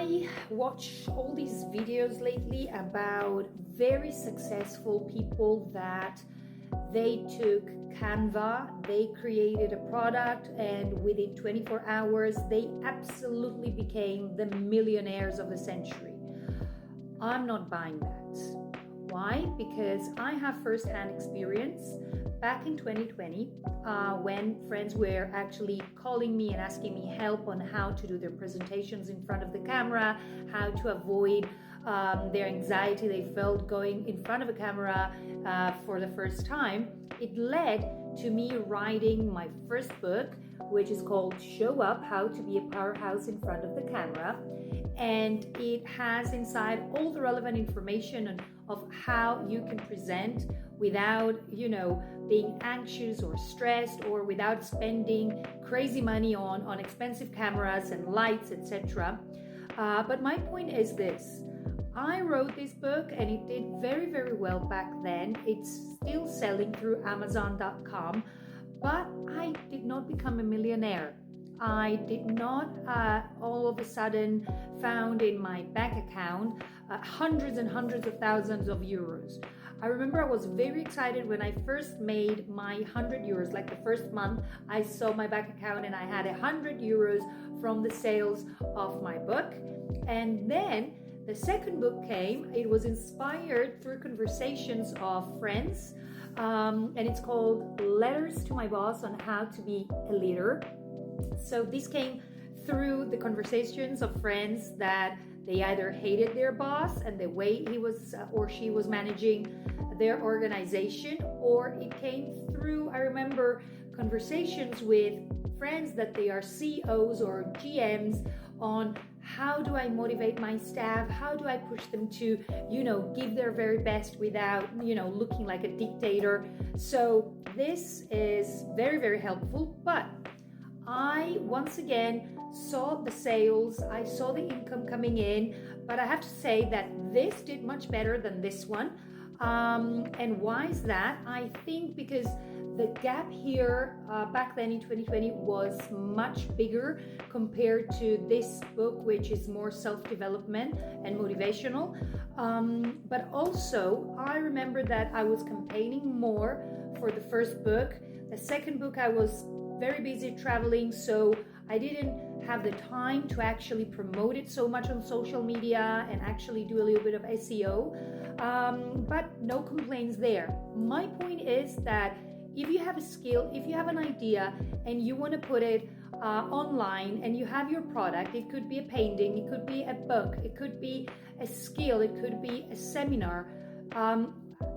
I watch all these videos lately about very successful people that they took Canva, they created a product, and within 24 hours, they absolutely became the millionaires of the century. I'm not buying that. Why? Because I have first-hand experience back in 2020 when friends were actually calling me and asking me help on how to do their presentations in front of the camera, how to avoid their anxiety they felt going in front of a camera for the first time. It led to me writing my first book, which is called Show Up: How to Be a Powerhouse in Front of the Camera. And it has inside all the relevant information of how you can present without, being anxious or stressed, or without spending crazy money on expensive cameras and lights, etc. But my point is this. I wrote this book and it did very, very well back then. It's still selling through Amazon.com, but I did not become a millionaire. I did not all of a sudden found in my bank account hundreds and hundreds of thousands of euros. I remember I was very excited when I first made my 100 euros, like the first month I saw my bank account and I had 100 euros from the sales of my book. And then the second book came. It was inspired through conversations of friends, and it's called Letters to My Boss on How to Be a Leader. So this came through the conversations of friends that they either hated their boss and the way he was or she was managing their organization, or it came through, I remember, conversations with friends that they are CEOs or GMs on how do I motivate my staff? How do I push them to, give their very best without, looking like a dictator? So this is very, very helpful. But I, once again, saw the sales, I saw the income coming in, but I have to say that this did much better than this one. And why is that? I think because the gap here back then in 2020 was much bigger compared to this book, which is more self-development and motivational. But also, I remember that I was campaigning more for the first book. The second book, I was very busy traveling, so I didn't have the time to actually promote it so much on social media and actually do a little bit of SEO. But no complaints there. My point is that if you have a skill, if you have an idea and you want to put it online and you have your product, it could be a painting, it could be a book, it could be a skill, it could be a seminar.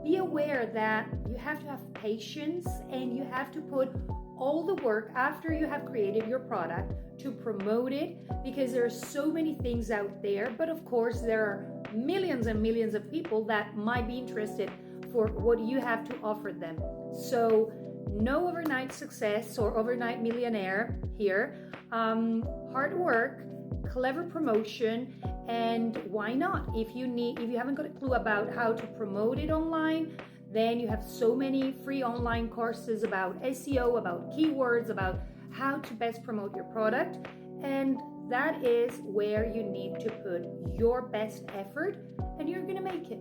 Be aware that you have to have patience and you have to put all the work after you have created your product to promote it, because there are so many things out there. But of course, there are millions and millions of people that might be interested for what you have to offer them. So no overnight success or overnight millionaire here. Hard work, clever promotion, and why not? If you haven't got a clue about how to promote it online, then you have so many free online courses about SEO, about keywords, about how to best promote your product. And that is where you need to put your best effort, and you're going to make it.